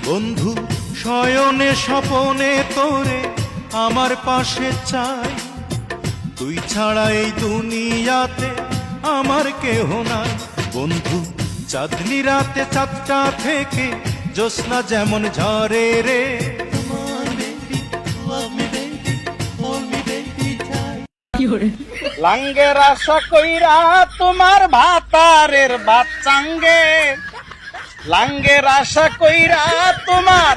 বন্ধু শয়নে স্বপনে তোরে আমার পাশে চাই, তুই ছাড়া এই দুনিয়াতে আমার কেহ নাই। বন্ধু চাঁদনি রাতে চাঁদটা থেকে জ্যোৎস্না যেমন ঝরে রে, লাঙ্গের আশা কইরা তোমার ভাতারের বাচ্চাঙ্গে, লাঙ্গের আশা কইরা তোমার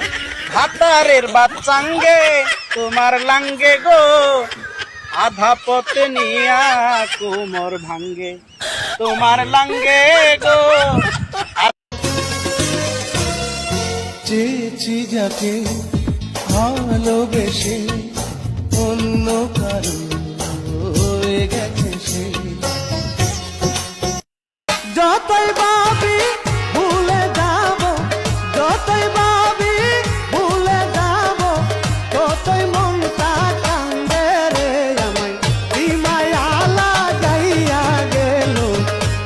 ভাতারের বাচ্চাঙ্গে, তোমার লাঙ্গে গো আধা পথে নিয়া কোমর ভাঙ্গে, তোমার লাঙ্গে গো। চেয়েছি যাকে ভালোবেসে অন্য কারো হয়ে গেছে সে, যতই ভাবি ভুলে যাব, যতই ভাবি ভুলে যাব, ততই মনটা কান্দে রে আমায় এই মায়া লাগাইয়া গেল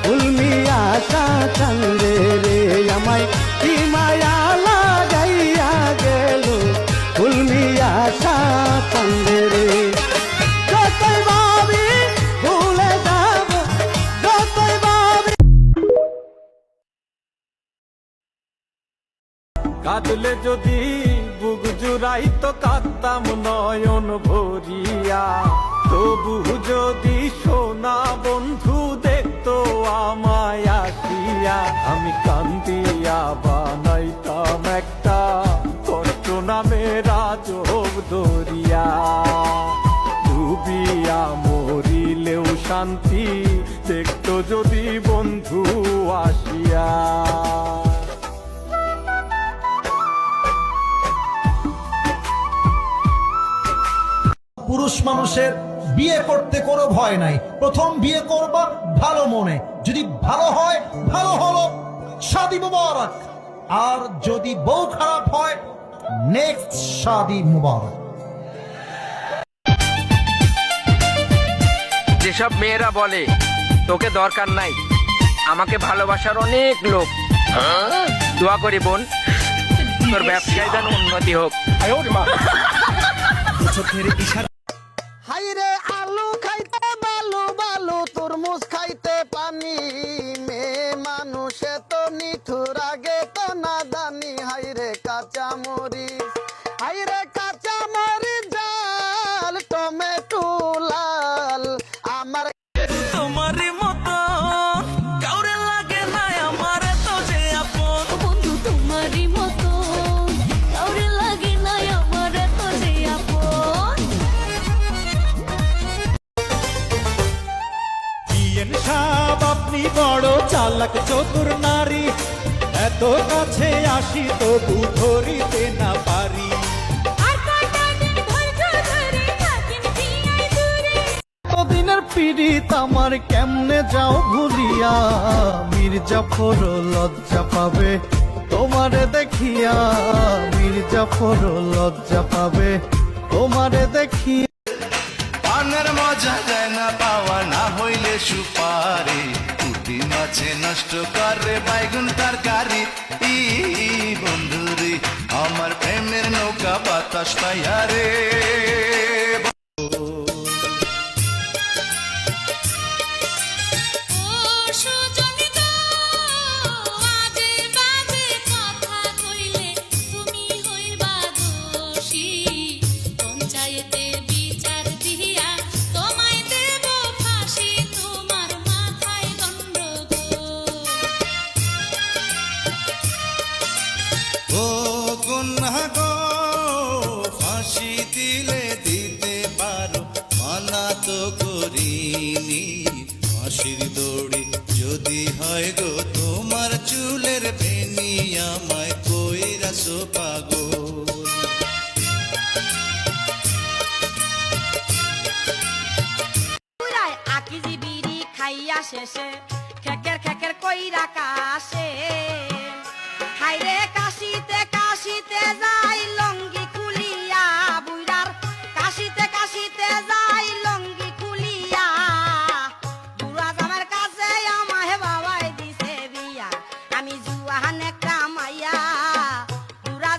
উলমি আশা কান্দে রে আমায় এই মায়া লাগাইয়া গেল উলমি আশা কান্দে রে। যতই ভাবি ভুলে যাব, যতই ভাবি। কাঁদলে যদি বুক জুড়াইতো কাঁদতাম নয়ন ভরিয়া, তবু যদি সোনা বন্ধু দেখতো আমায় আসিয়া, আমি কান্দিয়া বানাইতাম একটা কষ্ট নামে রাজব দরিয়া, ডুবিয়া মরিলেও শান্তি দেখতো যদি বন্ধু আসিয়া। পুরুষ মানুষের বিয়ে করতে কোনো ভয় নাই, প্রথম বিয়ে করবা ভালো মনে, যদি ভালো হয় ভালো হলো শাদি মুবারক, আর যদি বউ খারাপ হয় নেক্সট শাদি মুবারক। যেসব মেয়েরা বলে তোকে দরকার নাই, আমাকে ভালোবাসার অনেক লোক, দোয়া করি বোন তোর ব্যবসায় যেন উন্নতি হোক। হাইরে আলু খাইতে বালু বালু, তরমুজ খাইতে পানি, মেয়ে মানুষে তো নিঠুর আগে তো না জানি। হাইরে কাঁচা মরিচ, হাইরে কাঁচা মরিচ জাল, টমেটো লাল, আমার তোমারই মতো কাউরে লাগে না আমার তো যে আপন, বন্ধু তোমারই মতো কাউরে লাগে না আমার তো যে আপন। বিএন সাহেব আপনি বড় চালাক চতুর নারী, এত কাছে আসি তবু ধরিতে না পারি। দিনের পীড়িত আমার কেমনে যাও ভুলিয়া, মির্জাফর লজ্জা পাবে তোমারে দেখিয়া, মির্জাফর লজ্জা পাবে তোমারে দেখিয়া। পানের মজা যায় না পাওয়া, না হইলে সুপারি, পুঁটি মাছে নষ্ট করে বাইগুন তরকারি। ই বন্ধুরি আমার প্রেমের নৌকা বাতাস পাইয়া রে, ও কন্যা গো ফাঁসি দিলে দিতে পারো, মানা তো করিনি। ফাঁসির দড়ি যদি হয় গো তোমার চুলের বেনি, আমায় কইরাছো পাগল। আকিজি বিড়ি খাইয়া শেষে খেকের খেকের কইরা কাশে, হাইরে কাশিতে কাশিতে যাই লঙ্গি খুলিয়া, বুইরার কাশিতে কাশিতে যাই লঙ্গি খুলিয়া, বুড়া জামার কাছে আমাহে বাবাই দিছে বিয়া, আমি জুয়ান একটা মাইয়া, বুড়া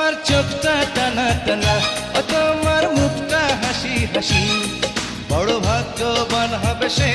তোমার চোখটা টানা টানা ও তোমার মুখটা হাসি হাসি বড় ভাগ্যবান হবে সে